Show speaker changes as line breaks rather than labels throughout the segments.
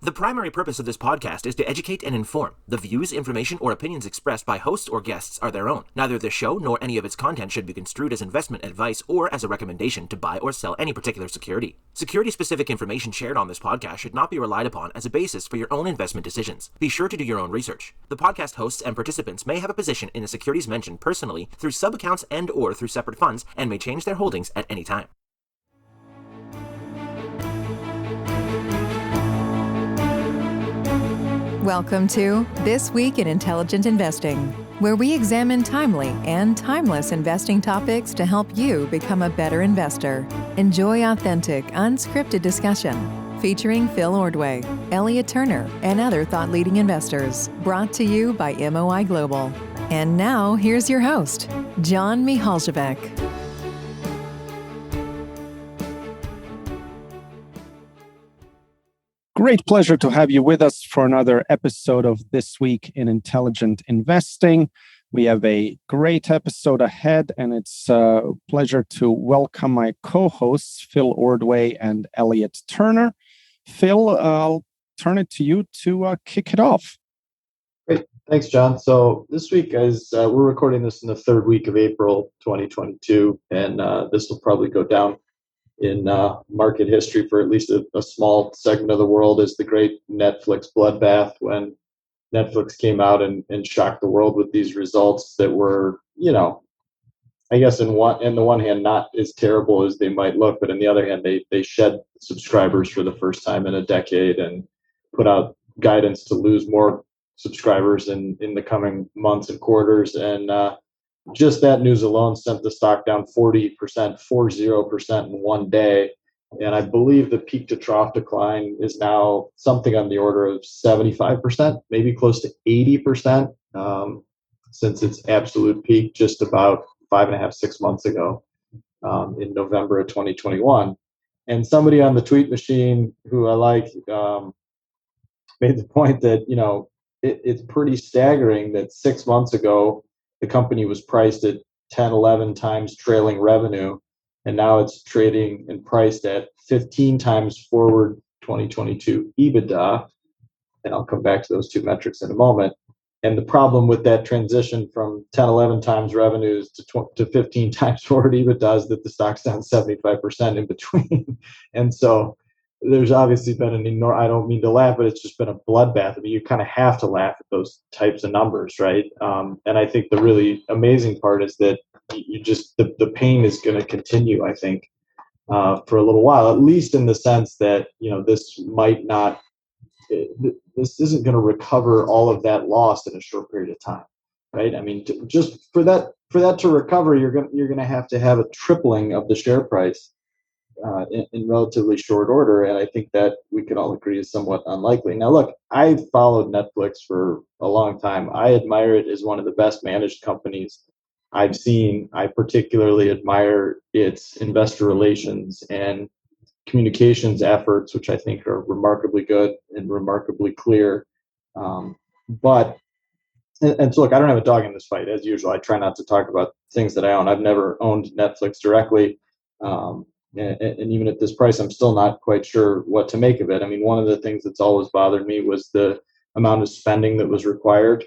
The primary purpose of this podcast is to educate and inform. The views, information, or opinions expressed by hosts or guests are their own. Neither the show nor any of its content should be construed as investment advice or as a recommendation to buy or sell any particular security. Security-specific information shared on this podcast should not be relied upon as a basis for your own investment decisions. Be sure to do your own research. The podcast hosts and participants may have a position in the securities mentioned personally through sub-accounts and or through separate funds and may change their holdings at any time.
Welcome to This Week in Intelligent Investing, where we examine timely and timeless investing topics to help you become a better investor. Enjoy authentic, unscripted discussion featuring Phil Ordway, Elliot Turner, and other thought-leading investors, brought to you by MOI Global. And now, here's your host, John Mihaljevic.
Great pleasure to have you with us for another episode of This Week in Intelligent Investing. We have a great episode ahead, and it's a pleasure to welcome my co-hosts, Phil Ordway and Elliot Turner. Phil, I'll turn it to you to kick it off.
Great. Thanks, John. So this week, as we're recording this in the third week of April 2022, and this will probably go down in market history for at least a small segment of the world is the great Netflix bloodbath when Netflix came out and shocked the world with these results that were, I guess in the one hand, not as terrible as they might look, but on the other hand, they shed subscribers for the first time in a decade and put out guidance to lose more subscribers in the coming months and quarters. And just that news alone sent the stock down 40% in one day. And I believe the peak to trough decline is now something on the order of 75%, maybe close to 80%, since its absolute peak just about 5.5-6 months ago, in November of 2021. And somebody on the tweet machine who I like made the point that, it's pretty staggering that 6 months ago, the company was priced at 10, 11 times trailing revenue, and now it's trading and priced at 15 times forward 2022 EBITDA. And I'll come back to those two metrics in a moment. And the problem with that transition from 10, 11 times revenues to 15 times forward EBITDA is that the stock's down 75% in between. And so there's obviously been I don't mean to laugh, but it's just been a bloodbath. I mean, you kind of have to laugh at those types of numbers, right? And I think the really amazing part is that the pain is going to continue, I think, for a little while, at least in the sense that, this isn't going to recover all of that loss in a short period of time, right? I mean, just for that to recover, you're going to have a tripling of the share price in relatively short order, and I think that we could all agree is somewhat unlikely. Now, look, I've followed Netflix for a long time. I admire it as one of the best managed companies I've seen. I particularly admire its investor relations and communications efforts, which I think are remarkably good and remarkably clear. So look, I don't have a dog in this fight. As usual, I try not to talk about things that I own. I've never owned Netflix directly. And even at this price, I'm still not quite sure what to make of it. I mean, one of the things that's always bothered me was the amount of spending that was required.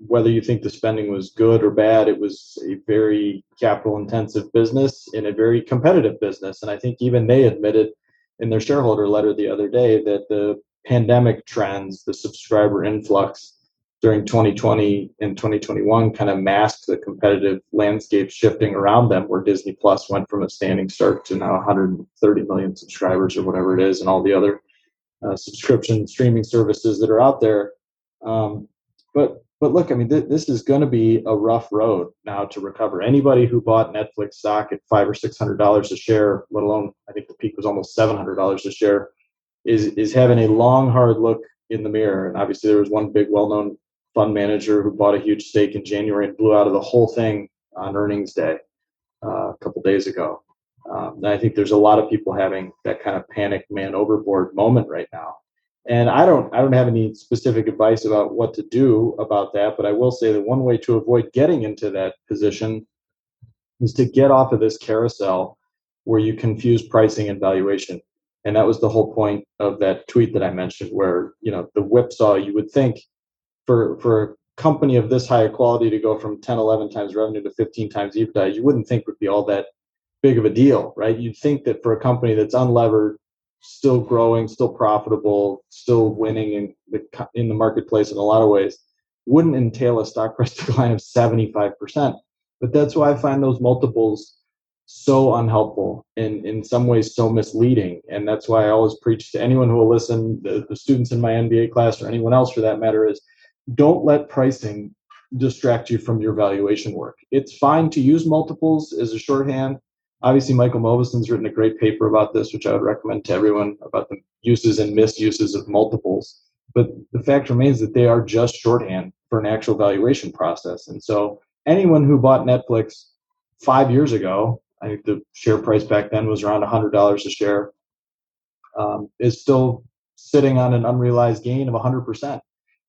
Whether you think the spending was good or bad, it was a very capital-intensive business in a very competitive business. And I think even they admitted in their shareholder letter the other day that the pandemic trends, the subscriber influx during 2020 and 2021 kind of masked the competitive landscape shifting around them, where Disney Plus went from a standing start to now 130 million subscribers or whatever it is, and all the other subscription streaming services that are out there. But look, I mean, this is going to be a rough road now to recover. Anybody who bought Netflix stock at $500 or $600 a share, let alone I think the peak was almost $700 a share, is having a long, hard look in the mirror. And obviously, there was one big, well-known fund manager who bought a huge stake in January and blew out of the whole thing on earnings day a couple days ago. And I think there's a lot of people having that kind of panic man overboard moment right now. And I don't have any specific advice about what to do about that, but I will say that one way to avoid getting into that position is to get off of this carousel where you confuse pricing and valuation. And that was the whole point of that tweet that I mentioned, where, the whipsaw, you would think for a company of this higher quality to go from 10, 11 times revenue to 15 times EBITDA, you wouldn't think would be all that big of a deal, right? You'd think that for a company that's unlevered, still growing, still profitable, still winning in the marketplace in a lot of ways, wouldn't entail a stock price decline of 75%. But that's why I find those multiples so unhelpful and in some ways so misleading. And that's why I always preach to anyone who will listen, the students in my MBA class or anyone else for that matter, is don't let pricing distract you from your valuation work. It's fine to use multiples as a shorthand. Obviously, Michael Moveson's written a great paper about this, which I would recommend to everyone, about the uses and misuses of multiples. But the fact remains that they are just shorthand for an actual valuation process. And so anyone who bought Netflix 5 years ago, I think the share price back then was around $100 a share, is still sitting on an unrealized gain of 100%.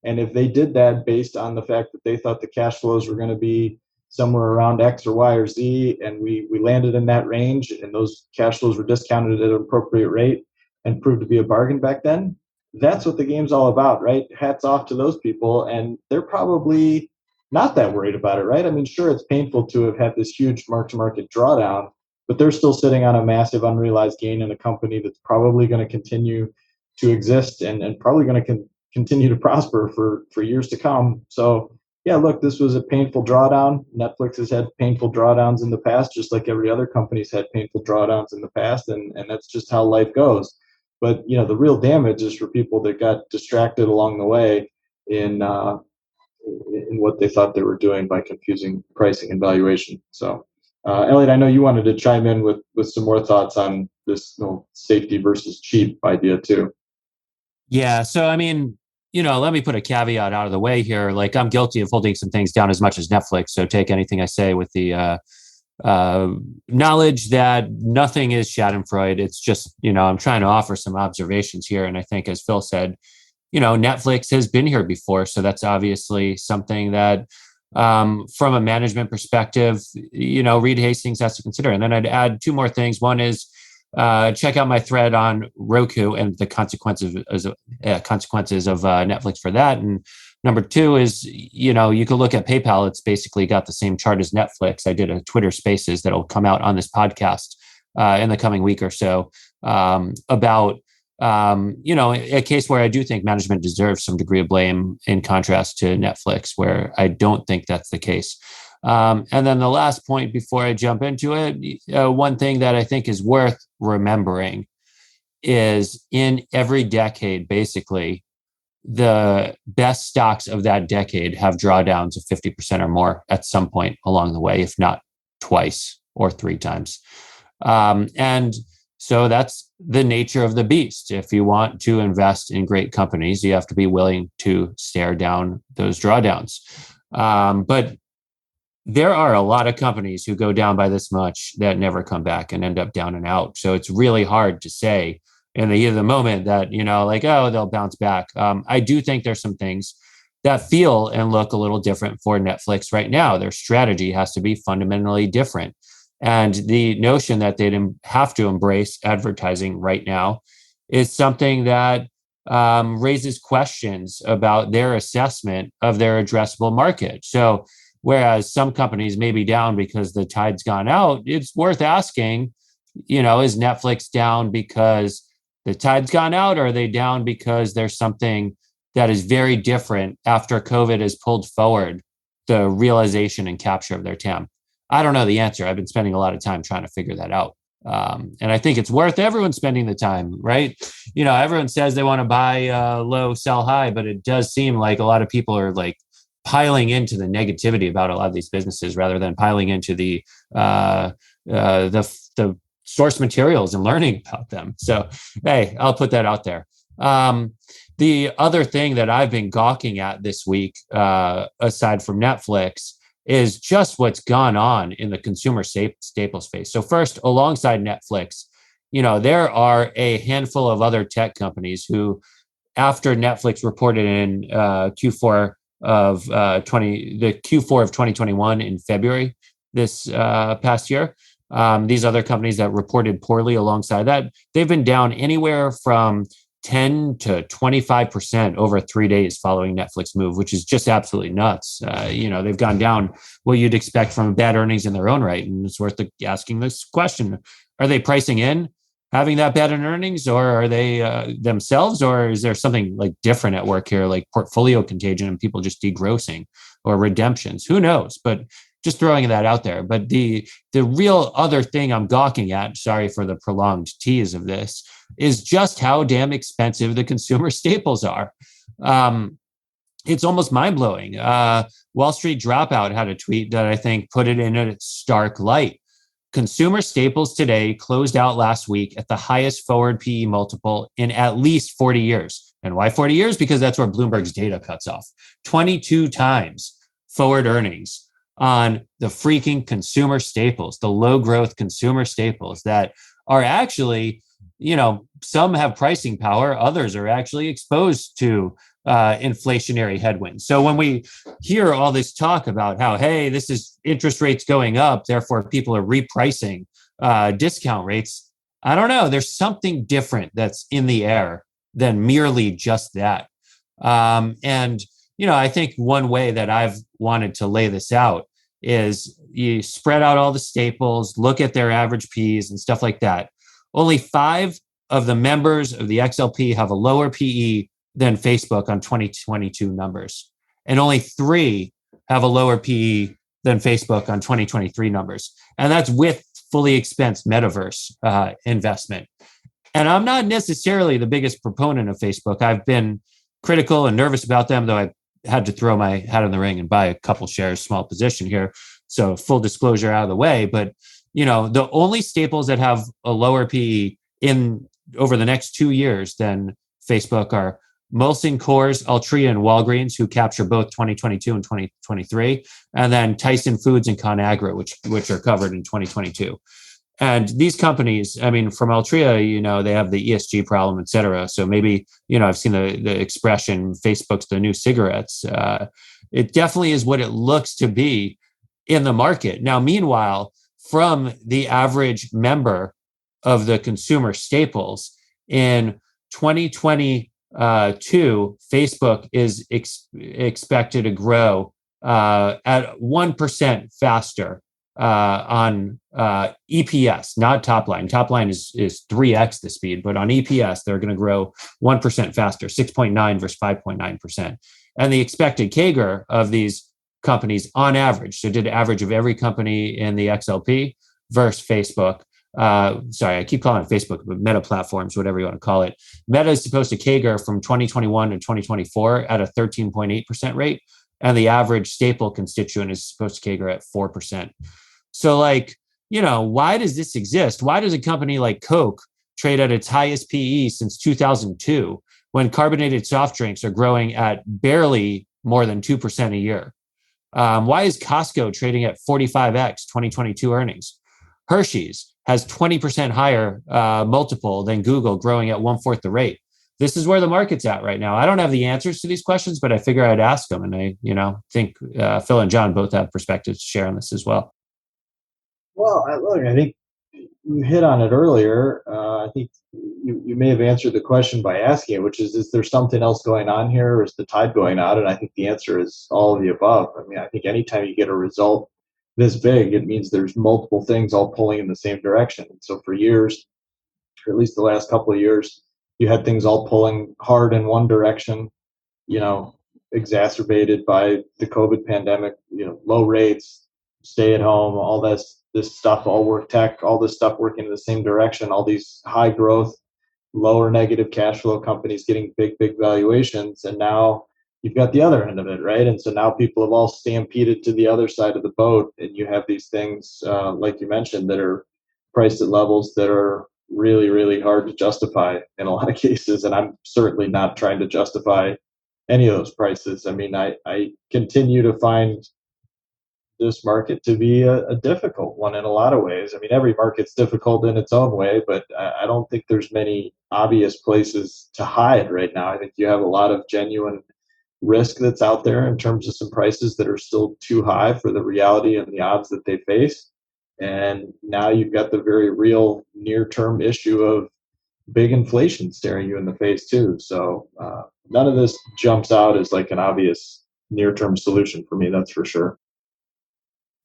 And if they did that based on the fact that they thought the cash flows were going to be somewhere around X or Y or Z, and we landed in that range, and those cash flows were discounted at an appropriate rate and proved to be a bargain back then, that's what the game's all about, right? Hats off to those people, and they're probably not that worried about it, right? I mean, sure, it's painful to have had this huge mark-to-market drawdown, but they're still sitting on a massive unrealized gain in a company that's probably going to continue to exist and probably going to continue to prosper for years to come. So yeah, look, this was a painful drawdown. Netflix has had painful drawdowns in the past, just like every other company's had painful drawdowns in the past, and that's just how life goes. But the real damage is for people that got distracted along the way in what they thought they were doing by confusing pricing and valuation. So, Elliot, I know you wanted to chime in with some more thoughts on this safety versus cheap idea too.
Yeah. So, I mean, let me put a caveat out of the way here. Like, I'm guilty of holding some things down as much as Netflix. So take anything I say with the knowledge that nothing is Schadenfreude. It's just, I'm trying to offer some observations here. And I think, as Phil said, Netflix has been here before. So that's obviously something that, from a management perspective, Reed Hastings has to consider. And then I'd add two more things. One is, check out my thread on Roku and the consequences of Netflix for that. And number two is, you could look at PayPal. It's basically got the same chart as Netflix. I did a Twitter Spaces that'll come out on this podcast in the coming week or so about a case where I do think management deserves some degree of blame, in contrast to Netflix, where I don't think that's the case. And then the last point before I jump into it, one thing that I think is worth remembering is, in every decade, basically, the best stocks of that decade have drawdowns of 50% or more at some point along the way, if not twice or three times. And so that's the nature of the beast. If you want to invest in great companies, you have to be willing to stare down those drawdowns. But there are a lot of companies who go down by this much that never come back and end up down and out. So it's really hard to say in the heat of the moment that, they'll bounce back. I do think there's some things that feel and look a little different for Netflix right now. Their strategy has to be fundamentally different. And the notion that they'd have to embrace advertising right now is something that raises questions about their assessment of their addressable market. So whereas some companies may be down because the tide's gone out, it's worth asking, is Netflix down because the tide's gone out, or are they down because there's something that is very different after COVID has pulled forward the realization and capture of their TAM? I don't know the answer. I've been spending a lot of time trying to figure that out. And I think it's worth everyone spending the time, right? Everyone says they want to buy low, sell high, but it does seem like a lot of people are like piling into the negativity about a lot of these businesses rather than piling into the source materials and learning about them. So, hey, I'll put that out there. The other thing that I've been gawking at this week, aside from Netflix, is just what's gone on in the consumer staple space. So first, alongside Netflix, there are a handful of other tech companies who, after Netflix reported in Q4 of 2021 in February this past year, these other companies that reported poorly alongside that, they've been down anywhere from 10 to 25% over 3 days following Netflix move, which is just absolutely nuts. They've gone down what you'd expect from bad earnings in their own right. And it's worth asking this question. Are they pricing in having that bad in earnings, or are they themselves, or is there something like different at work here, like portfolio contagion and people just degrossing or redemptions? Who knows? But just throwing that out there. But the real other thing I'm gawking at, sorry for the prolonged tease of this, is just how damn expensive the consumer staples are. It's almost mind-blowing. Wall Street Dropout had a tweet that I think put it in a stark light. Consumer staples today closed out last week at the highest forward PE multiple in at least 40 years. And why 40 years? Because that's where Bloomberg's data cuts off. 22 times forward earnings on the freaking consumer staples, the low growth consumer staples that are actually, some have pricing power, others are actually exposed to inflationary headwinds. So when we hear all this talk about how, hey, this is interest rates going up, therefore people are repricing discount rates, I don't know. There's something different that's in the air than merely just that. I think one way that I've wanted to lay this out is you spread out all the staples, look at their average Ps and stuff like that. Only 5 of the members of the XLP have a lower PE than Facebook on 2022 numbers. And only 3 have a lower PE than Facebook on 2023 numbers. And that's with fully expensed metaverse investment. And I'm not necessarily the biggest proponent of Facebook. I've been critical and nervous about them, though I had to throw my hat in the ring and buy a couple shares, small position here. So full disclosure out of the way. But, the only staples that have a lower PE in over the next 2 years than Facebook are Molson Coors, Altria, and Walgreens, who capture both 2022 and 2023, and then Tyson Foods and ConAgra, which are covered in 2022. And these companies, from Altria, they have the ESG problem, et cetera. So maybe, I've seen the expression, Facebook's the new cigarettes. It definitely is what it looks to be in the market. Now, meanwhile, from the average member of the consumer staples in 2022, Facebook is expected to grow at 1% faster on EPS, not top line. Top line is 3x the speed, but on EPS, they're going to grow 1% faster, 6.9 versus 5.9%. And the expected CAGR of these companies on average, so did average of every company in the XLP versus Facebook. Sorry, I keep calling it Facebook, but Meta platforms, whatever you want to call it. Meta is supposed to CAGR from 2021 to 2024 at a 13.8% rate. And the average staple constituent is supposed to CAGR at 4%. So why does this exist? Why does a company like Coke trade at its highest PE since 2002 when carbonated soft drinks are growing at barely more than 2% a year? Why is Costco trading at 45x 2022 earnings? Hershey's has 20% higher multiple than Google, growing at 1/4 the rate. This is where the market's at right now. I don't have the answers to these questions, but I figure I'd ask them. And I, think Phil and John both have perspectives to share on this as well.
Well, I think you hit on it earlier. I think you may have answered the question by asking it, which is there something else going on here, or is the tide going out? And I think the answer is all of the above. I think anytime you get a result this big, it means there's multiple things all pulling in the same direction. And so for years, or at least the last couple of years, you had things all pulling hard in one direction, exacerbated by the COVID pandemic, low rates, stay at home, all this stuff, all work tech, all this stuff working in the same direction, all these high growth, lower negative cash flow companies getting big valuations. And now you've got the other end of it, right? And so now people have all stampeded to the other side of the boat, and you have these things, like you mentioned, that are priced at levels that are really, really hard to justify in a lot of cases. And I'm certainly not trying to justify any of those prices. I continue to find this market to be a difficult one in a lot of ways. Every market's difficult in its own way, but I don't think there's many obvious places to hide right now. I think you have a lot of genuine risk that's out there in terms of some prices that are still too high for the reality and the odds that they face. And now you've got the very real near-term issue of big inflation staring you in the face too. So none of this jumps out as like an obvious near-term solution for me, that's for sure.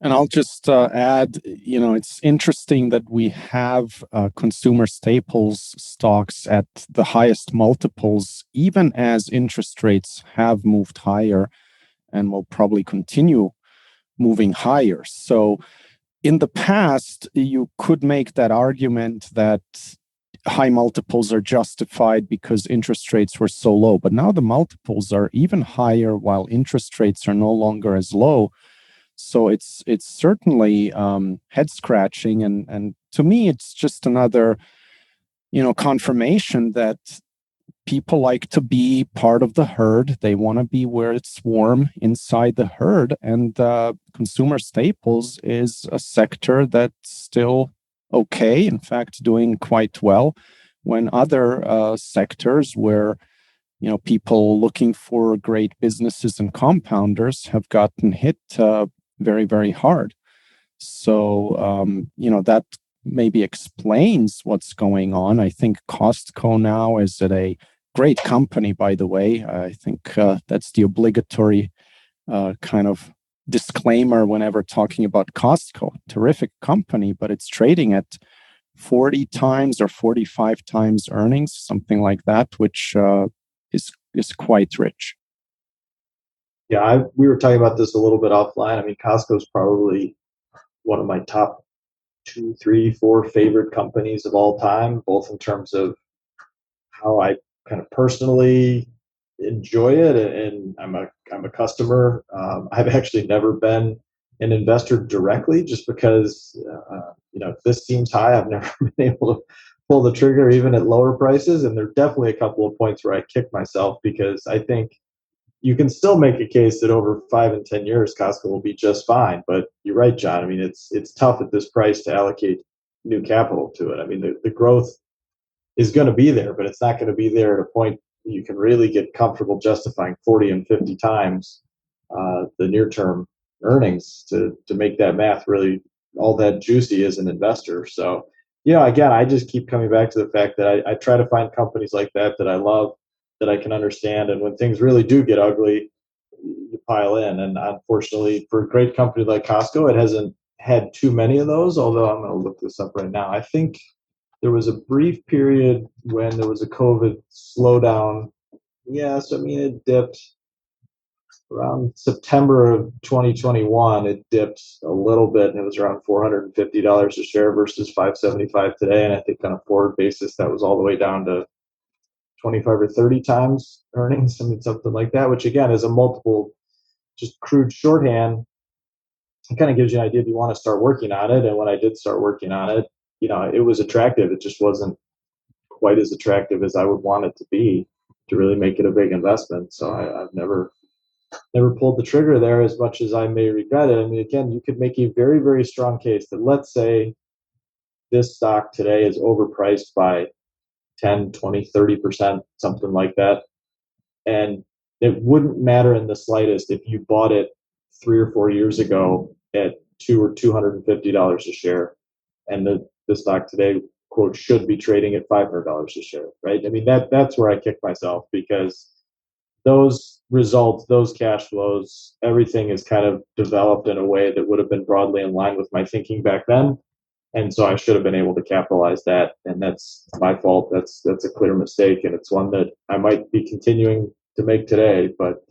And I'll just add, it's interesting that we have consumer staples stocks at the highest multiples, even as interest rates have moved higher and will probably continue moving higher. So in the past, you could make that argument that high multiples are justified because interest rates were so low. But now the multiples are even higher while interest rates are no longer as low. So it's certainly head scratching, and to me, it's just another confirmation that people like to be part of the herd. They want to be where it's warm inside the herd, and consumer staples is a sector that's still okay. In fact, doing quite well, when other sectors where people looking for great businesses and compounders have gotten hit very, very hard. So, that maybe explains what's going on. I think Costco now is at a great company, by the way. I think that's the obligatory kind of disclaimer whenever talking about Costco. Terrific company, but it's trading at 40 times or 45 times earnings, something like that, which is quite rich.
Yeah, we were talking about this a little bit offline. I mean, Costco's probably one of my top 2, 3, 4 favorite companies of all time, both in terms of how I kind of personally enjoy it, and I'm a customer. I've actually never been an investor directly, just because if this seems high, I've never been able to pull the trigger even at lower prices. And there are definitely a couple of points where I kick myself, because I think you can still make a case that over 5 and 10 years, Costco will be just fine. But you're right, John. I mean, it's tough at this price to allocate new capital to it. I mean, the growth is going to be there, but it's not going to be there at a point you can really get comfortable justifying 40 and 50 times the near term earnings to make that math really all that juicy as an investor. So, again, I just keep coming back to the fact that I try to find companies like that I love, that I can understand. And when things really do get ugly, you pile in. And unfortunately, for a great company like Costco, it hasn't had too many of those, although I'm going to look this up right now. I think there was a brief period when there was a COVID slowdown. Yes, I mean, it dipped around September of 2021. It dipped a little bit, and it was around $450 a share versus $575 today. And I think on a forward basis, that was all the way down to 25 or 30 times earnings. I mean, something like that, which again is a multiple, just crude shorthand. It kind of gives you an idea if you want to start working on it. And when I did start working on it, it was attractive. It just wasn't quite as attractive as I would want it to be to really make it a big investment. So I've never pulled the trigger there, as much as I may regret it. I mean, again, you could make a very, very strong case that, let's say this stock today is overpriced by 10, 20, 30%, something like that. And it wouldn't matter in the slightest if you bought it 3 or 4 years ago at $200 or $250 a share, and the stock today, quote, should be trading at $500 a share, right? I mean, that's where I kick myself, because those results, those cash flows, everything is kind of developed in a way that would have been broadly in line with my thinking back then. And so I should have been able to capitalize that. And that's my fault. That's a clear mistake. And it's one that I might be continuing to make today. But,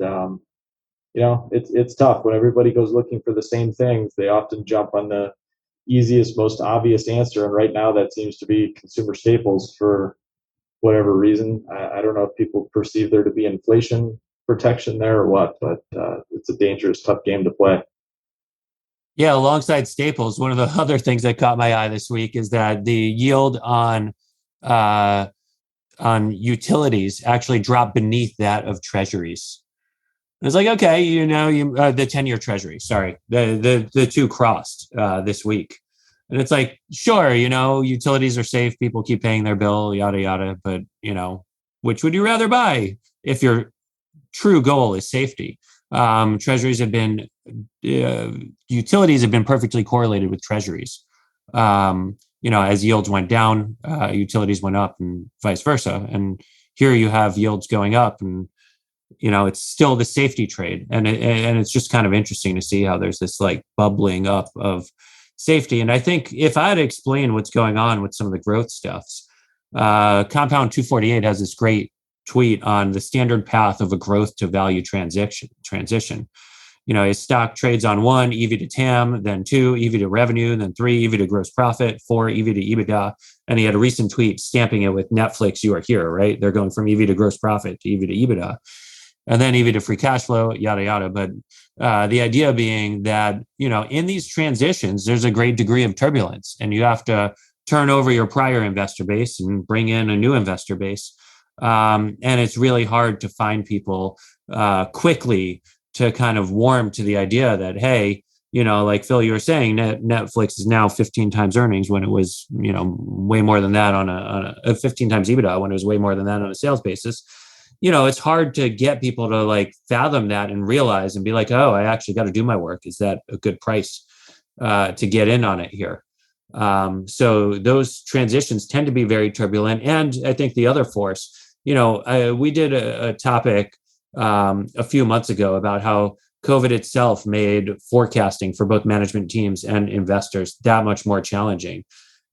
it's tough when everybody goes looking for the same things. They often jump on the easiest, most obvious answer. And right now that seems to be consumer staples for whatever reason. I don't know if people perceive there to be inflation protection there or what, but it's a dangerous, tough game to play.
Yeah, alongside staples, one of the other things that caught my eye this week is that the yield on utilities actually dropped beneath that of treasuries. It's like, okay, the 10-year treasury, sorry, the two crossed this week. And it's like, sure, utilities are safe. People keep paying their bill, yada, yada. But, which would you rather buy if your true goal is safety? Utilities have been perfectly correlated with treasuries. As yields went down, utilities went up and vice versa. And here you have yields going up, and it's still the safety trade, and it's just kind of interesting to see how there's this like bubbling up of safety. And I think if I had to explain what's going on with some of the growth stuffs, Compound 248 has this great tweet on the standard path of a growth to value transition. His stock trades on 1, EV to TAM, then 2, EV to revenue, then 3, EV to gross profit, 4, EV to EBITDA. And he had a recent tweet stamping it with Netflix, you are here, right? They're going from EV to gross profit to EV to EBITDA, and then EV to free cash flow, yada, yada. But the idea being that, in these transitions, there's a great degree of turbulence, and you have to turn over your prior investor base and bring in a new investor base. And it's really hard to find people quickly to kind of warm to the idea that, hey, like Phil, you were saying, Netflix is now 15 times earnings when it was, way more than that on a 15 times EBITDA when it was way more than that on a sales basis. It's hard to get people to like fathom that and realize and be like, oh, I actually got to do my work. Is that a good price to get in on it here? So those transitions tend to be very turbulent. And I think the other force, we did a topic a few months ago about how COVID itself made forecasting for both management teams and investors that much more challenging.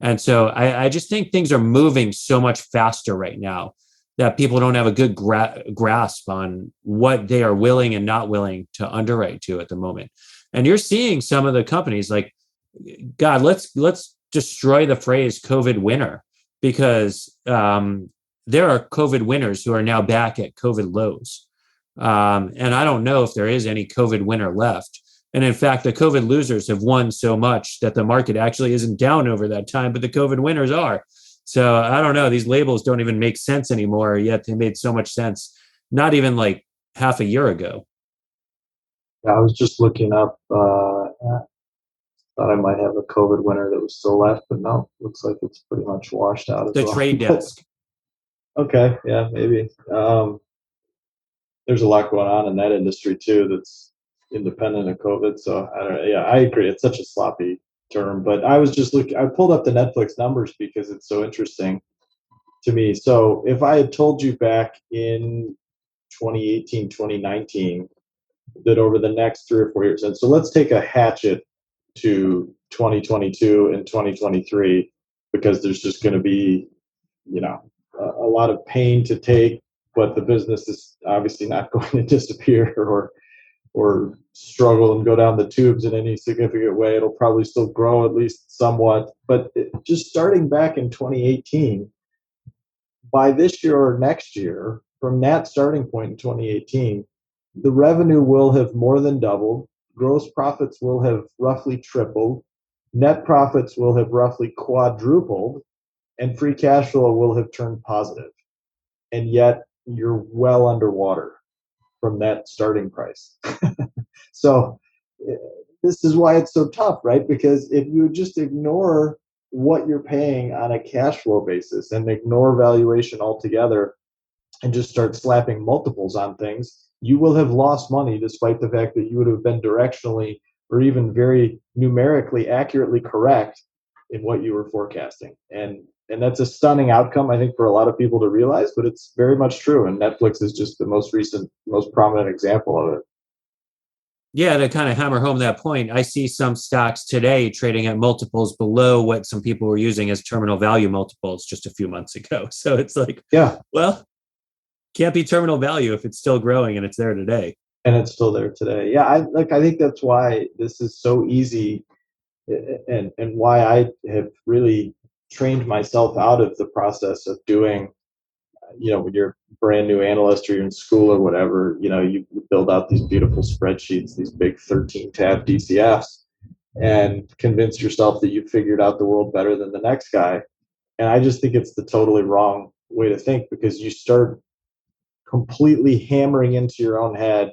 And so I just think things are moving so much faster right now that people don't have a good grasp on what they are willing and not willing to underwrite to at the moment. And you're seeing some of the companies like, God, let's destroy the phrase COVID winner, because there are COVID winners who are now back at COVID lows. And I don't know if there is any COVID winner left. And in fact, the COVID losers have won so much that the market actually isn't down over that time, but the COVID winners are. So I don't know, these labels don't even make sense anymore, yet they made so much sense, not even like half a year ago.
I was just looking up, thought I might have a COVID winner that was still left, but no, looks like it's pretty much washed out as
The
well.
trade desk.
Okay, yeah, maybe. There's a lot going on in that industry too that's independent of COVID. So I don't know. Yeah, I agree. It's such a sloppy term, but I was just looking. I pulled up the Netflix numbers because it's so interesting to me. So if I had told you back in 2018, 2019 that over the next 3 or 4 years, and so let's take a hatchet to 2022 and 2023, because there's just going to be, a lot of pain to take, but the business is obviously not going to disappear or struggle and go down the tubes in any significant way. It'll probably still grow at least somewhat, but just starting back in 2018, by this year or next year, from that starting point in 2018, the revenue will have more than doubled, gross profits will have roughly tripled, net profits will have roughly quadrupled, and free cash flow will have turned positive. And yet you're well underwater from that starting price. So this is why it's so tough, right? Because if you just ignore what you're paying on a cash flow basis and ignore valuation altogether and just start slapping multiples on things, you will have lost money despite the fact that you would have been directionally or even very numerically accurately correct in what you were forecasting. And that's a stunning outcome, I think, for a lot of people to realize, but it's very much true. And Netflix is just the most recent, most prominent example of it.
Yeah, to kind of hammer home that point, I see some stocks today trading at multiples below what some people were using as terminal value multiples just a few months ago. So it's like,
yeah,
well, can't be terminal value if it's still growing and it's there today.
And it's still there today. Yeah, I think that's why this is so easy, and why I have really trained myself out of the process of doing, when you're a brand new analyst or you're in school or whatever, you build out these beautiful spreadsheets, these big 13 tab DCFs, and convince yourself that you've figured out the world better than the next guy. And I just think it's the totally wrong way to think, because you start completely hammering into your own head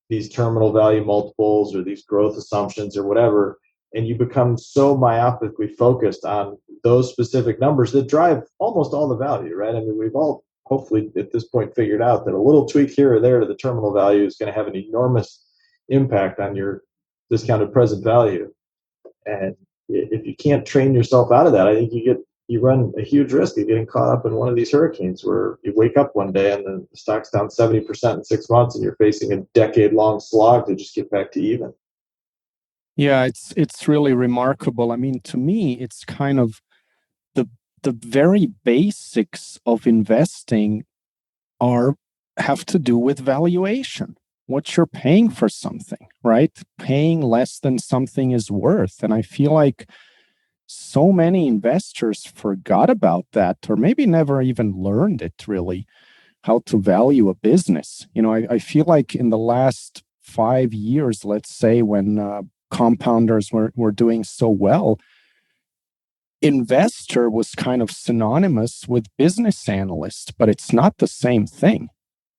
these terminal value multiples or these growth assumptions or whatever, and you become so myopically focused on those specific numbers that drive almost all the value, right? I mean, we've all hopefully at this point figured out that a little tweak here or there to the terminal value is going to have an enormous impact on your discounted present value. And if you can't train yourself out of that, I think you run a huge risk of getting caught up in one of these hurricanes where you wake up one day and the stock's down 70% in 6 months and you're facing a decade-long slog to just get back to even.
Yeah, it's really remarkable. I mean, to me, it's kind of the very basics of investing have to do with valuation. What you're paying for something, right? Paying less than something is worth. And I feel like so many investors forgot about that, or maybe never even learned it really, how to value a business. I feel like in the last 5 years, let's say, when compounders were doing so well, investor was kind of synonymous with business analyst, but it's not the same thing.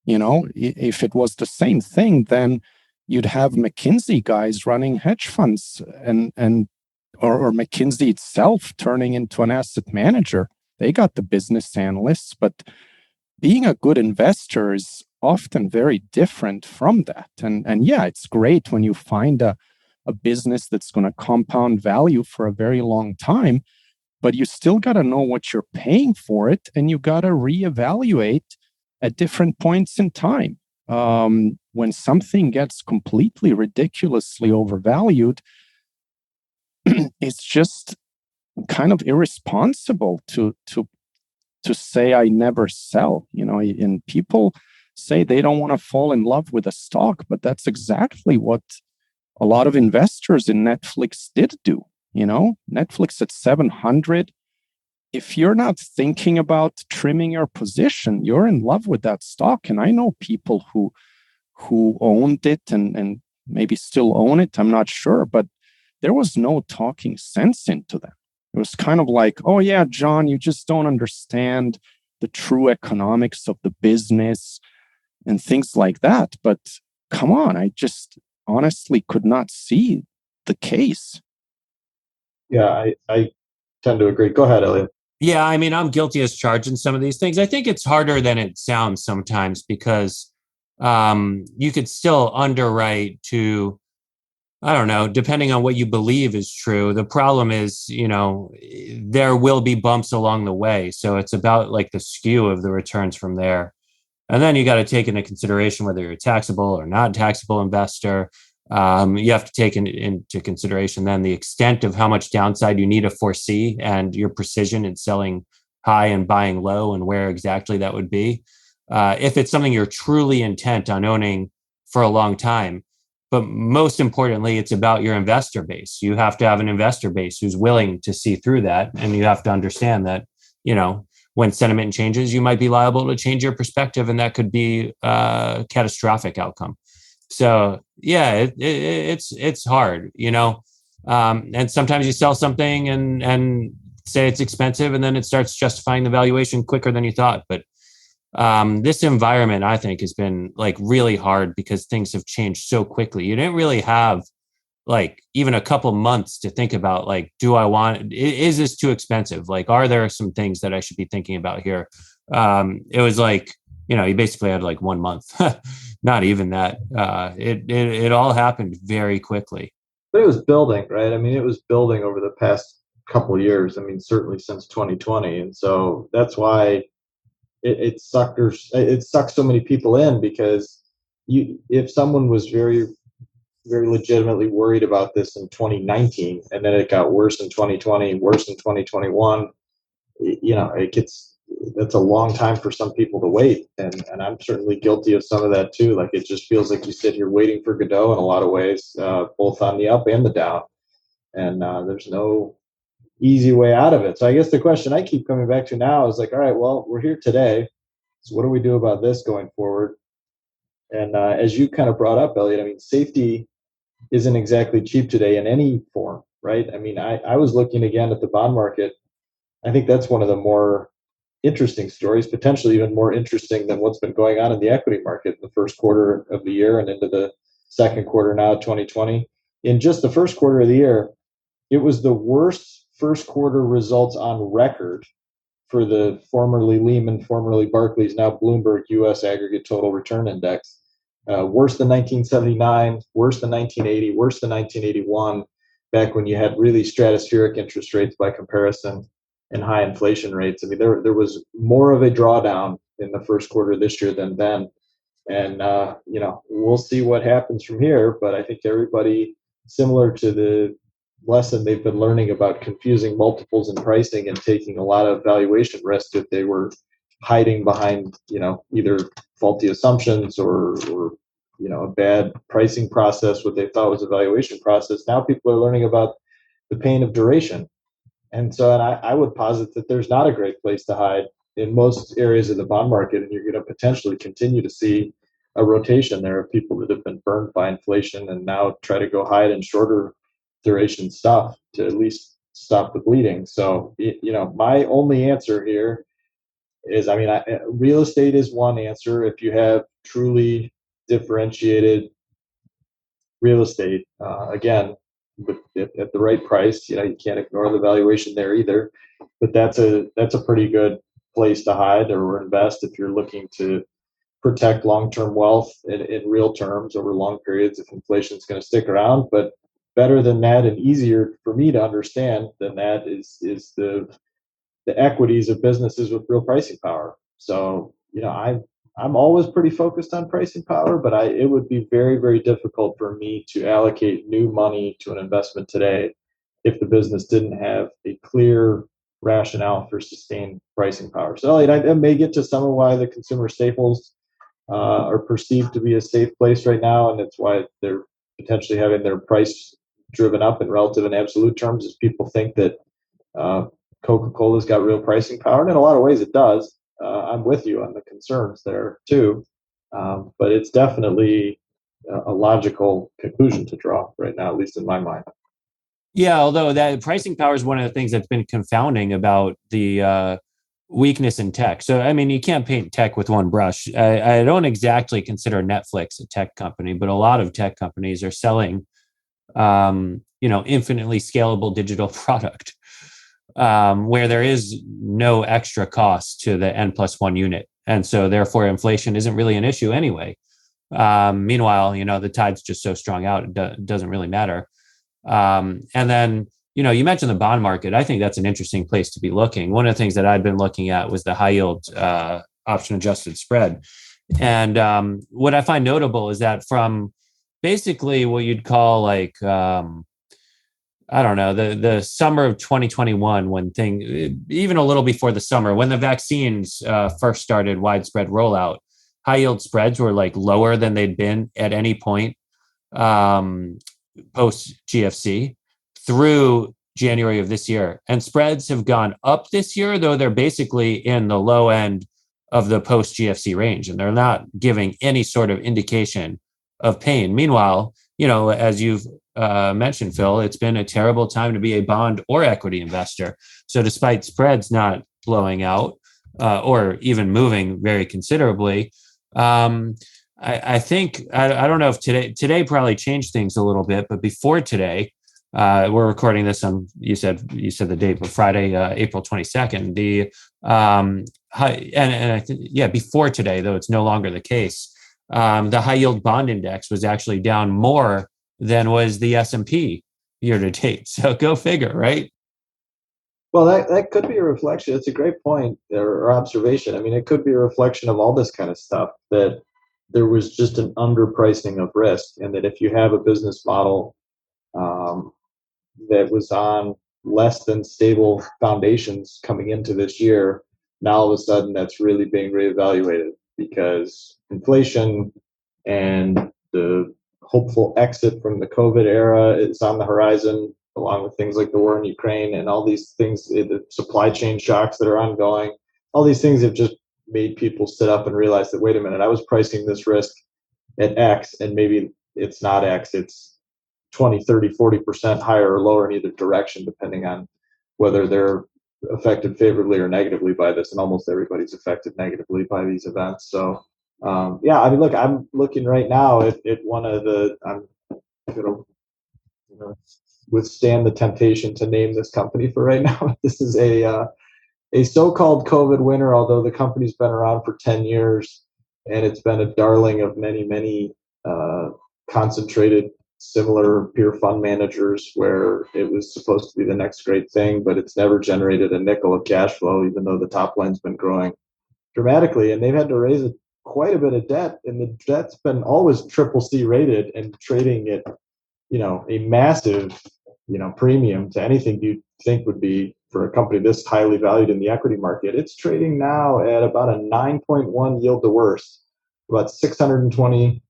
If it was the same thing, then you'd have McKinsey guys running hedge funds or McKinsey itself turning into an asset manager. They got the business analysts, but being a good investor is often very different from that. And yeah, it's great when you find a business that's going to compound value for a very long time, but you still got to know what you're paying for it, and you got to reevaluate at different points in time. When something gets completely ridiculously overvalued, it's just kind of irresponsible to say I never sell. And people say they don't want to fall in love with a stock, but that's exactly what a lot of investors in Netflix did do. Netflix at 700. If you're not thinking about trimming your position, you're in love with that stock. And I know people who owned it and maybe still own it. I'm not sure, but there was no talking sense into them. It was kind of like, oh yeah, John, you just don't understand the true economics of the business and things like that. But come on, I just honestly could not see the case.
Yeah, I tend to agree. Go ahead, Elliot.
Yeah, I mean, I'm guilty as charged in some of these things. I think it's harder than it sounds sometimes because you could still underwrite to, I don't know, depending on what you believe is true. The problem is, there will be bumps along the way. So it's about like the skew of the returns from there. And then you got to take into consideration whether you're a taxable or not taxable investor. You have to take into consideration then the extent of how much downside you need to foresee and your precision in selling high and buying low and where exactly that would be. If it's something you're truly intent on owning for a long time. But most importantly, it's about your investor base. You have to have an investor base who's willing to see through that. And you have to understand that, when sentiment changes, you might be liable to change your perspective, and that could be a catastrophic outcome. So yeah, it's hard, and sometimes you sell something and say it's expensive, and then it starts justifying the valuation quicker than you thought. But this environment, I think, has been like really hard because things have changed so quickly. You didn't really have like even a couple months to think about, like, is this too expensive? Like, are there some things that I should be thinking about here? It was like, you basically had like 1 month, not even that. It all happened very quickly.
But it was building, right? I mean, it was building over the past couple of years. I mean, certainly since 2020. And so that's why it sucked so many people in, because if someone was very, very legitimately worried about this in 2019, and then it got worse in 2020, worse in 2021, that's a long time for some people to wait. And I'm certainly guilty of some of that too. Like, it just feels like you sit here waiting for Godot in a lot of ways, both on the up and the down. And there's no easy way out of it. So I guess the question I keep coming back to now is like, all right, well, we're here today. So what do we do about this going forward? And as you kind of brought up, Elliot, I mean, safety isn't exactly cheap today in any form, right? I mean, I was looking again at the bond market. I think that's one of the more interesting stories, potentially even more interesting than what's been going on in the equity market in the first quarter of the year and into the second quarter now, 2020. In just the first quarter of the year, it was the worst first quarter results on record for the formerly Lehman, formerly Barclays, now Bloomberg U.S. Aggregate Total Return Index. Worse than 1979, worse than 1980, worse than 1981. back when you had really stratospheric interest rates by comparison and high inflation rates. I mean, there was more of a drawdown in the first quarter this year than then. And, we'll see what happens from here. But I think everybody, similar to the lesson they've been learning about confusing multiples and pricing and taking a lot of valuation risk if they were hiding behind, either faulty assumptions or a bad pricing process, what they thought was a valuation process. Now people are learning about the pain of duration. And so, and I would posit that there's not a great place to hide in most areas of the bond market, and you're going to potentially continue to see a rotation there of people that have been burned by inflation and now try to go hide in shorter duration stuff to at least stop the bleeding. So, my only answer here is, real estate is one answer. If you have truly differentiated real estate, again, at the right price, you can't ignore the valuation there either. But that's a pretty good place to hide or invest if you're looking to protect long-term wealth in real terms over long periods if inflation is going to stick around. But better than that and easier for me to understand than that is the equities of businesses with real pricing power. So, I'm always pretty focused on pricing power, but it would be very, very difficult for me to allocate new money to an investment today if the business didn't have a clear rationale for sustained pricing power. So, Elliot, I may get to some of why the consumer staples are perceived to be a safe place right now, and it's why they're potentially having their price driven up in relative and absolute terms, as people think that Coca-Cola's got real pricing power, and in a lot of ways it does. I'm with you on the concerns there too, but it's definitely a logical conclusion to draw right now, at least in my mind.
Yeah, although that pricing power is one of the things that's been confounding about the weakness in tech. So, you can't paint tech with one brush. I don't exactly consider Netflix a tech company, but a lot of tech companies are selling, infinitely scalable digital product, where there is no extra cost to the N+1 unit. And so therefore inflation isn't really an issue anyway. Meanwhile, the tide's just so strong out, it doesn't really matter. And then, you mentioned the bond market. I think that's an interesting place to be looking. One of the things that I'd been looking at was the high yield option adjusted spread. And what I find notable is that from basically what you'd call like, the summer of 2021, even a little before the summer, when the vaccines first started widespread rollout, high yield spreads were like lower than they'd been at any point post GFC through January of this year. And spreads have gone up this year, though they're basically in the low end of the post GFC range, and they're not giving any sort of indication of pain. Meanwhile, as you've mentioned, Phil, it's been a terrible time to be a bond or equity investor. So despite spreads not blowing out or even moving very considerably, I think, I don't know if today probably changed things a little bit, but before today, we're recording this on, you said the date, but Friday, April 22nd, before today, though it's no longer the case, the high yield bond index was actually down more than was the S&P year to date. So go figure, right?
Well, that could be a reflection. It's a great point or observation. It could be a reflection of all this kind of stuff, that there was just an underpricing of risk, and that if you have a business model that was on less than stable foundations coming into this year, now all of a sudden that's really being reevaluated because inflation and the hopeful exit from the COVID era is on the horizon, along with things like the war in Ukraine and all these things, the supply chain shocks that are ongoing. All these things have just made people sit up and realize that, wait a minute, I was pricing this risk at X, and maybe it's not X, it's 20, 30, 40% higher or lower in either direction, depending on whether they're affected favorably or negatively by this. And almost everybody's affected negatively by these events. So, look, I'm looking right now at one of the, I'm going to withstand the temptation to name this company for right now. This is a so-called COVID winner, although the company's been around for 10 years and it's been a darling of many, many concentrated similar peer fund managers where it was supposed to be the next great thing, but it's never generated a nickel of cash flow, even though the top line's been growing dramatically. And they've had to raise quite a bit of debt, and the debt's been always triple C rated and trading at, a massive, premium to anything you'd think would be for a company this highly valued in the equity market. It's trading now at about a 9.1 yield to worst, about 620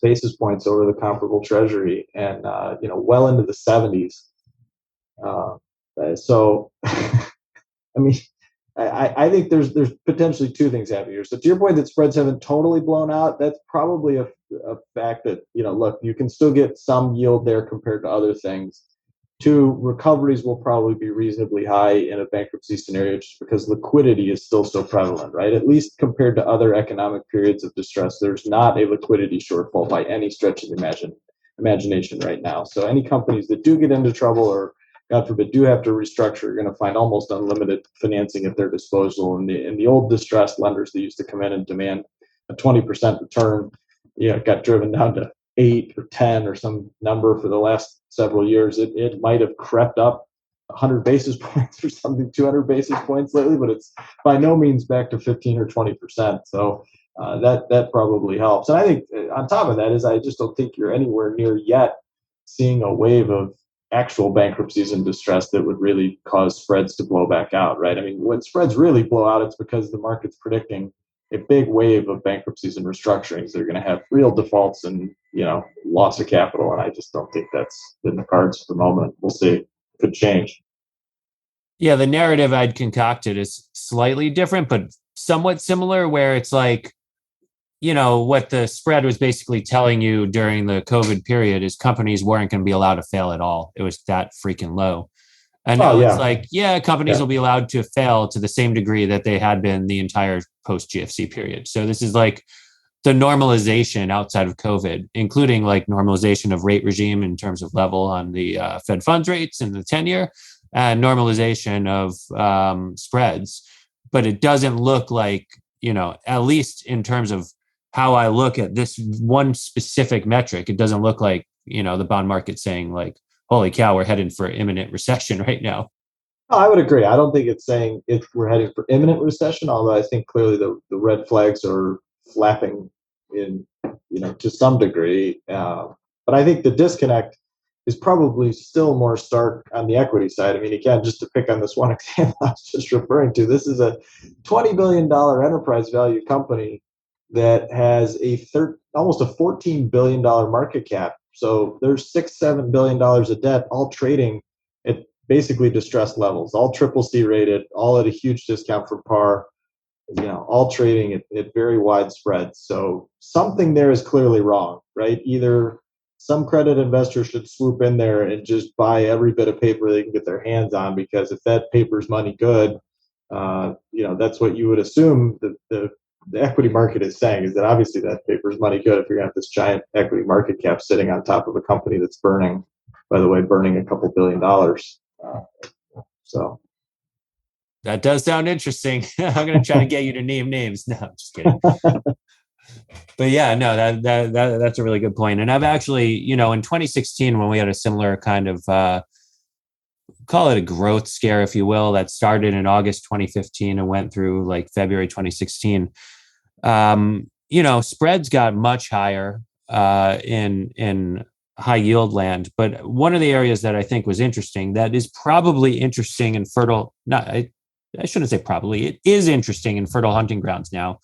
basis points over the comparable treasury, and well into the 70s. So I mean, I think there's potentially two things happening here. So to your point that spreads haven't totally blown out, that's probably a fact that, look, you can still get some yield there compared to other things. Two, recoveries will probably be reasonably high in a bankruptcy scenario just because liquidity is still so prevalent, right? At least compared to other economic periods of distress, there's not a liquidity shortfall by any stretch of the imagination right now. So any companies that do get into trouble or, God forbid, do have to restructure, you're going to find almost unlimited financing at their disposal. And the old distressed lenders that used to come in and demand a 20% return, got driven down to 8 or 10 or some number for the last several years. It might have crept up 100 basis points or something, 200 basis points lately, but it's by no means back to 15 or 20%. So that probably helps. And I think on top of that is I just don't think you're anywhere near yet seeing a wave of actual bankruptcies and distress that would really cause spreads to blow back out, right? I mean, when spreads really blow out, it's because the market's predicting a big wave of bankruptcies and restructurings. They're going to have real defaults and, loss of capital. And I just don't think that's in the cards for the moment. We'll see. Could change.
Yeah, the narrative I'd concocted is slightly different, but somewhat similar, where it's like, what the spread was basically telling you during the COVID period is companies weren't going to be allowed to fail at all. It was that freaking low. And now it's like, companies will be allowed to fail to the same degree that they had been the entire post GFC period. So this is like the normalization outside of COVID, including like normalization of rate regime in terms of level on the Fed funds rates in the 10-year, and normalization of spreads. But it doesn't look like, at least in terms of how I look at this one specific metric, it doesn't look like, the bond market saying like, holy cow, we're heading for imminent recession right now.
I would agree. I don't think it's saying if we're heading for imminent recession, although I think clearly the red flags are flapping in, to some degree. But I think the disconnect is probably still more stark on the equity side. I mean, again, just to pick on this one example I was just referring to, this is a $20 billion enterprise value company that has almost a $14 billion market cap. So there's $6-7 billion of debt, all trading at basically distressed levels, all triple C rated, all at a huge discount for par, all trading at very wide spreads. So something there is clearly wrong, right? Either some credit investor should swoop in there and just buy every bit of paper they can get their hands on, because if that paper's money good, that's what you would assume the equity market is saying, is that obviously that paper is money good if you're going to have this giant equity market cap sitting on top of a company that's burning a couple $1 billion. So
that does sound interesting. I'm going to try to get you to name names. No, I'm just kidding. But yeah, no, that's a really good point. And I've actually, in 2016, when we had a similar kind of, call it a growth scare, if you will, that started in August 2015 and went through like February 2016. Spreads got much higher in high yield land. But one of the areas that I think was interesting, that is probably interesting in fertile, I shouldn't say probably, it is interesting in fertile hunting grounds now,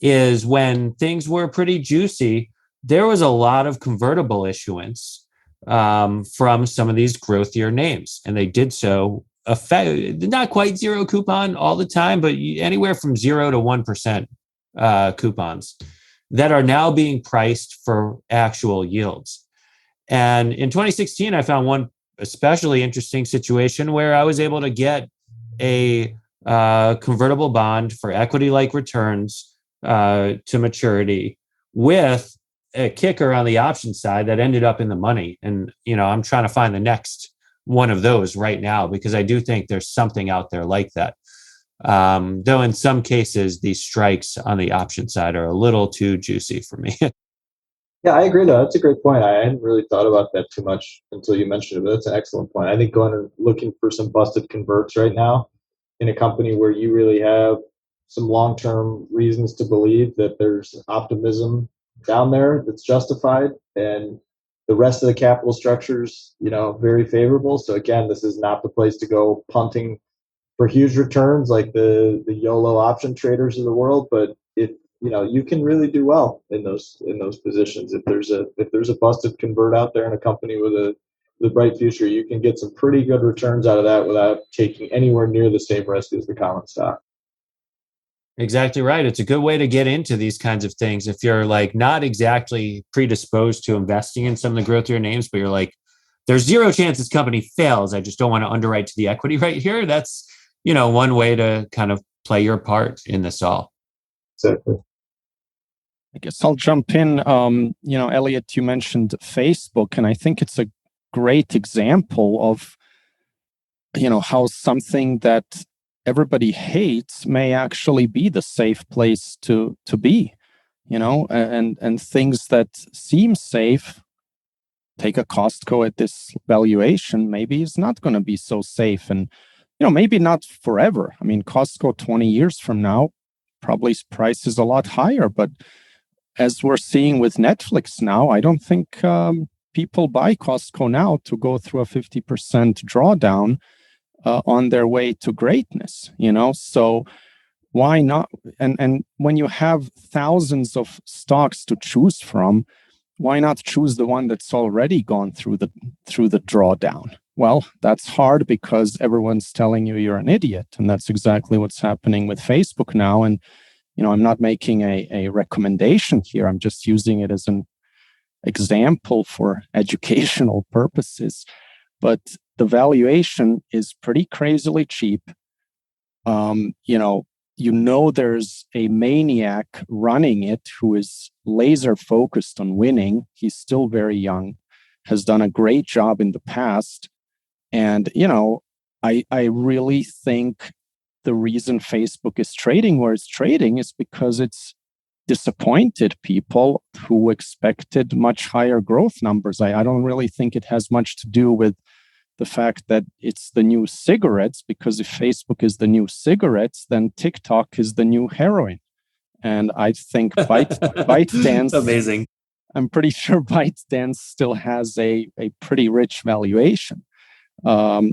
is when things were pretty juicy, there was a lot of convertible issuance from some of these growthier names. And they did so, not quite zero coupon all the time, but anywhere from 0 to 1% coupons that are now being priced for actual yields. And in 2016, I found one especially interesting situation where I was able to get a convertible bond for equity-like returns to maturity with a kicker on the option side that ended up in the money. And, I'm trying to find the next one of those right now, because I do think there's something out there like that. Though in some cases, these strikes on the option side are a little too juicy for me.
Yeah, I agree though. That's a great point. I hadn't really thought about that too much until you mentioned it, but that's an excellent point. I think going and looking for some busted converts right now in a company where you really have some long-term reasons to believe that there's optimism down there that's justified, and the rest of the capital structures, very favorable. So again, this is not the place to go punting for huge returns like the YOLO option traders of the world, but you can really do well in those positions. If there's a busted convert out there in a company with a bright future, you can get some pretty good returns out of that without taking anywhere near the same risk as the common stock.
Exactly right. It's a good way to get into these kinds of things. If you're like not exactly predisposed to investing in some of the growthier names, but you're like, there's zero chance this company fails. I just don't want to underwrite to the equity right here. That's, one way to kind of play your part in this all.
Exactly.
I guess I'll jump in. Elliot, you mentioned Facebook, and I think it's a great example of, how something that everybody hates may actually be the safe place to be, and things that seem safe, take a Costco at this valuation, maybe is not going to be so safe. And, maybe not forever. I mean, Costco 20 years from now, probably price is a lot higher, but as we're seeing with Netflix now, I don't think people buy Costco now to go through a 50% drawdown on their way to greatness, So why not? And when you have thousands of stocks to choose from, why not choose the one that's already gone through the drawdown? Well, that's hard because everyone's telling you you're an idiot, and that's exactly what's happening with Facebook now. And I'm not making a recommendation here. I'm just using it as an example for educational purposes. But the valuation is pretty crazily cheap. There's a maniac running it who is laser focused on winning. He's still very young, has done a great job in the past. And, I really think the reason Facebook is trading where it's trading is because it's disappointed people who expected much higher growth numbers. I don't really think it has much to do with the fact that it's the new cigarettes, because if Facebook is the new cigarettes, then TikTok is the new heroin. And I think ByteDance,
amazing.
I'm pretty sure ByteDance still has a pretty rich valuation.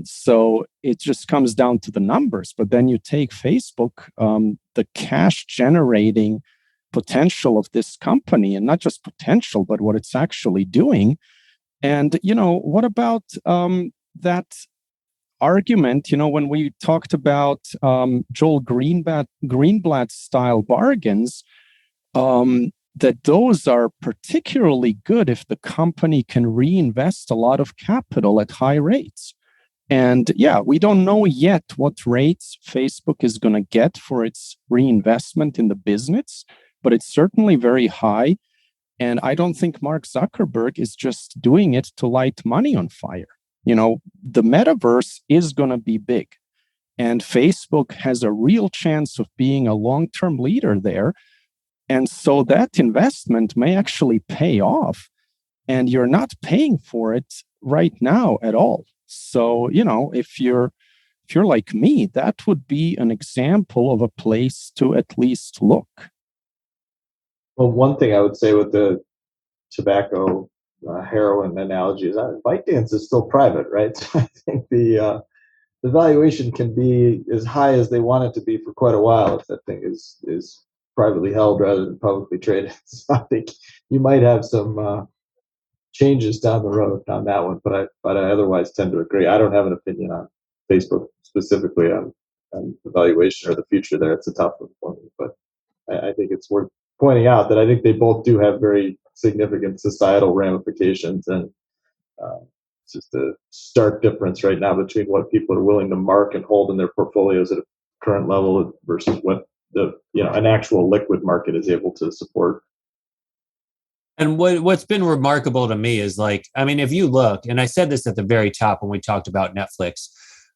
So it just comes down to the numbers. But then you take Facebook, the cash generating potential of this company, and not just potential, but what it's actually doing. And, what about that argument, when we talked about Joel Greenblatt style bargains, that those are particularly good if the company can reinvest a lot of capital at high rates. And yeah, we don't know yet what rates Facebook is going to get for its reinvestment in the business, but it's certainly very high. And I don't think Mark Zuckerberg is just doing it to light money on fire. The metaverse is going to be big, and Facebook has a real chance of being a long-term leader there. And so that investment may actually pay off, and you're not paying for it right now at all. So, if you're like me, that would be an example of a place to at least look.
Well, one thing I would say with the tobacco heroin analogy is that ByteDance is still private, right? So I think the valuation can be as high as they want it to be for quite a while if that thing is privately held rather than publicly traded. So I think you might have some changes down the road on that one, but I otherwise tend to agree. I don't have an opinion on Facebook specifically on the valuation or the future there. It's a tough one for me, but I think it's worth pointing out that I think they both do have very significant societal ramifications, and it's just a stark difference right now between what people are willing to mark and hold in their portfolios at a current level versus what an actual liquid market is able to support.
And what's been remarkable to me is if you look, and I said this at the very top when we talked about Netflix,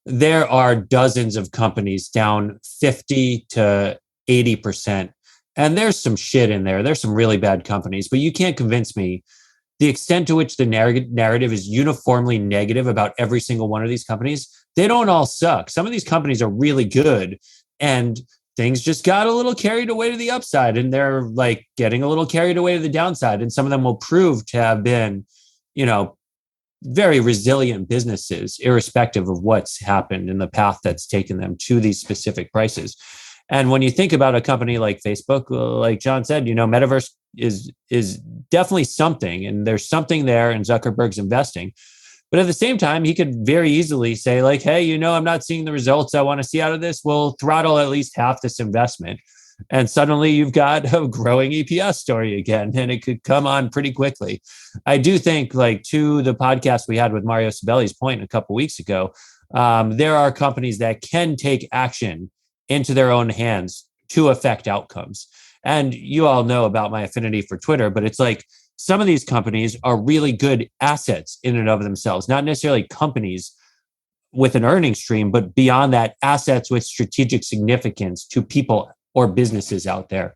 there are dozens of companies down 50 to 80%. And there's some shit in there. There's some really bad companies, but you can't convince me the extent to which the narrative is uniformly negative about every single one of these companies. They don't all suck. Some of these companies are really good, and things just got a little carried away to the upside, and they're like getting a little carried away to the downside. And some of them will prove to have been, very resilient businesses, irrespective of what's happened in the path that's taken them to these specific prices. And when you think about a company like Facebook, like John said, metaverse is definitely something, and there's something there, and Zuckerberg's investing. But at the same time, he could very easily say, like, hey, I'm not seeing the results I want to see out of this. We'll throttle at least half this investment. And suddenly you've got a growing EPS story again, and it could come on pretty quickly. I do think, like, to the podcast we had with Mario Sabelli's point a couple of weeks ago, there are companies that can take action into their own hands to affect outcomes. And you all know about my affinity for Twitter, but it's like some of these companies are really good assets in and of themselves, not necessarily companies with an earning stream, but beyond that, assets with strategic significance to people or businesses out there.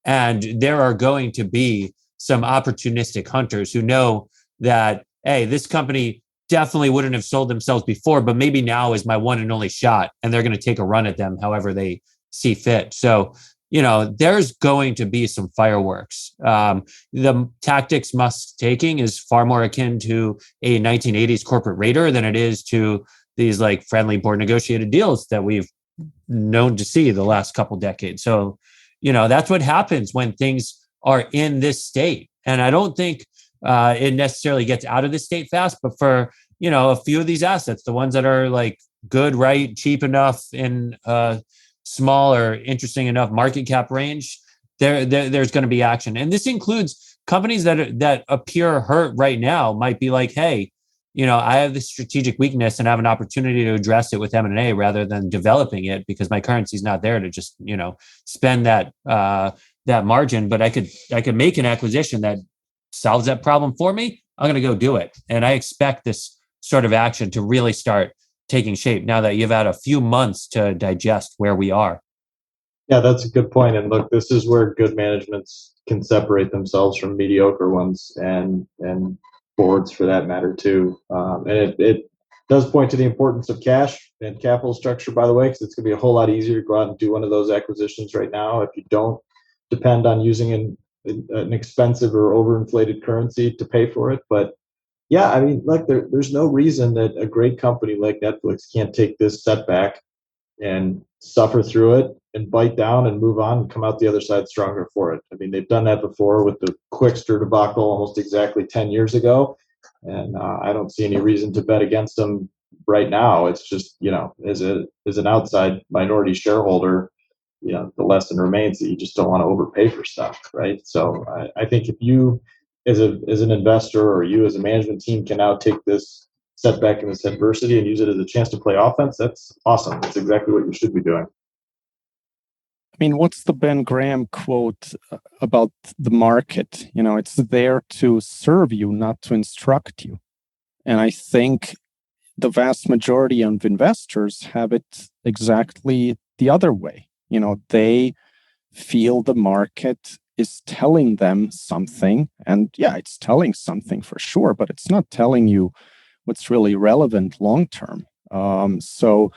And there are going to be some opportunistic hunters who know that, hey, this company definitely wouldn't have sold themselves before, but maybe now is my one and only shot, and they're going to take a run at them however they see fit. So, there's going to be some fireworks. The tactics Musk's taking is far more akin to a 1980s corporate raider than it is to these like friendly board negotiated deals that we've known to see the last couple decades. So, that's what happens when things are in this state. And I don't think it necessarily gets out of this state fast, but for, a few of these assets, the ones that are like good, right, cheap enough in small or interesting enough market cap range, there's going to be action. And this includes companies that appear hurt right now might be like, hey, I have this strategic weakness and have an opportunity to address it with M&A rather than developing it because my currency is not there to just, spend that margin. But I could make an acquisition that solves that problem for me. I'm going to go do it. And I expect this sort of action to really start taking shape now that you've had a few months to digest where we are.
Yeah, that's a good point. And look, this is where good managements can separate themselves from mediocre ones and boards for that matter too. And it does point to the importance of cash and capital structure, by the way, because it's going to be a whole lot easier to go out and do one of those acquisitions right now if you don't depend on using an expensive or overinflated currency to pay for it. But yeah, I mean, like there's no reason that a great company like Netflix can't take this setback and suffer through it and bite down and move on and come out the other side stronger for it. I mean, they've done that before with the Quickster debacle almost exactly 10 years ago. And I don't see any reason to bet against them right now. It's just, as an outside minority shareholder, the lesson remains that you just don't want to overpay for stuff, right? So I think if you, as an investor, or you as a management team, can now take this setback and this adversity and use it as a chance to play offense, that's awesome. That's exactly what you should be doing.
I mean, what's the Ben Graham quote about the market? It's there to serve you, not to instruct you. And I think the vast majority of investors have it exactly the other way. They feel the market is telling them something. And yeah, it's telling something for sure, but it's not telling you what's really relevant long term. So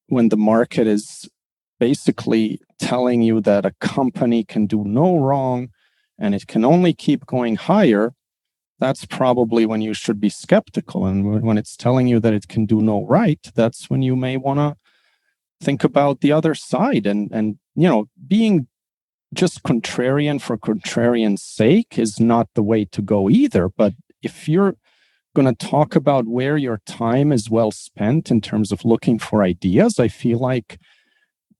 when the market is basically telling you that a company can do no wrong and it can only keep going higher, that's probably when you should be skeptical. And when it's telling you that it can do no right, that's when you may want to think about the other side. And being just contrarian for contrarian's sake is not the way to go either. But if you're going to talk about where your time is well spent in terms of looking for ideas, I feel like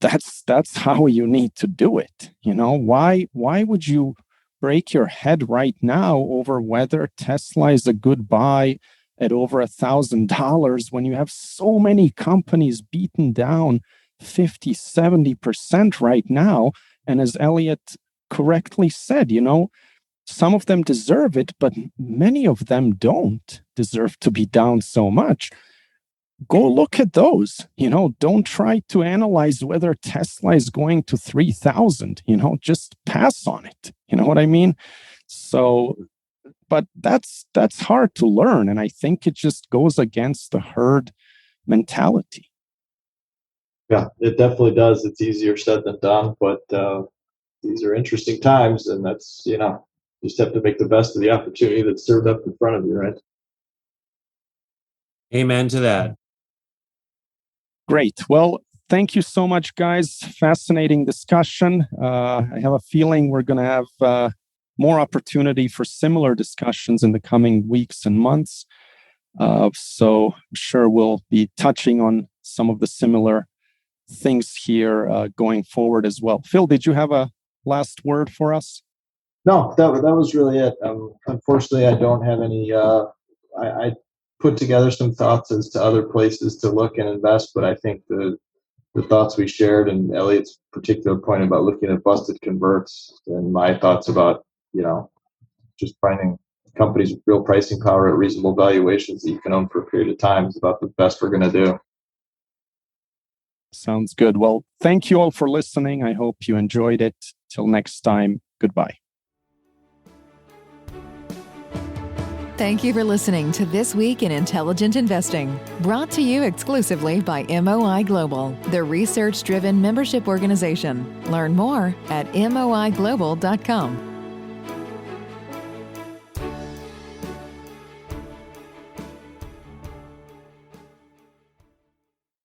that's how you need to do it. Why would you break your head right now over whether Tesla is a good buy at over $1,000 when you have so many companies beaten down 50, 70% right now? And as Elliot correctly said, some of them deserve it, but many of them don't deserve to be down so much. go look at those. Don't try to analyze whether Tesla is going to 3,000. Just pass on it. You know what I mean? So, but that's hard to learn, and I think it just goes against the herd mentality.
Yeah, it definitely does. It's easier said than done, but these are interesting times, and that's, just have to make the best of the opportunity that's served up in front of you, right?
Amen to that.
Great. Well, thank you so much, guys. Fascinating discussion. I have a feeling we're going to have more opportunity for similar discussions in the coming weeks and months. So I'm sure we'll be touching on some of the similar things here going forward as well. Phil, did you have a last word for us?
No, that was really it. Unfortunately, I don't have any. I put together some thoughts as to other places to look and invest, but I think the thoughts we shared and Elliot's particular point about looking at busted converts and my thoughts about, just finding companies with real pricing power at reasonable valuations that you can own for a period of time is about the best we're going to do.
Sounds good. Well, thank you all for listening. I hope you enjoyed it. Till next time, goodbye.
Thank you for listening to This Week in Intelligent Investing, brought to you exclusively by MOI Global, the research-driven membership organization. Learn more at moiglobal.com.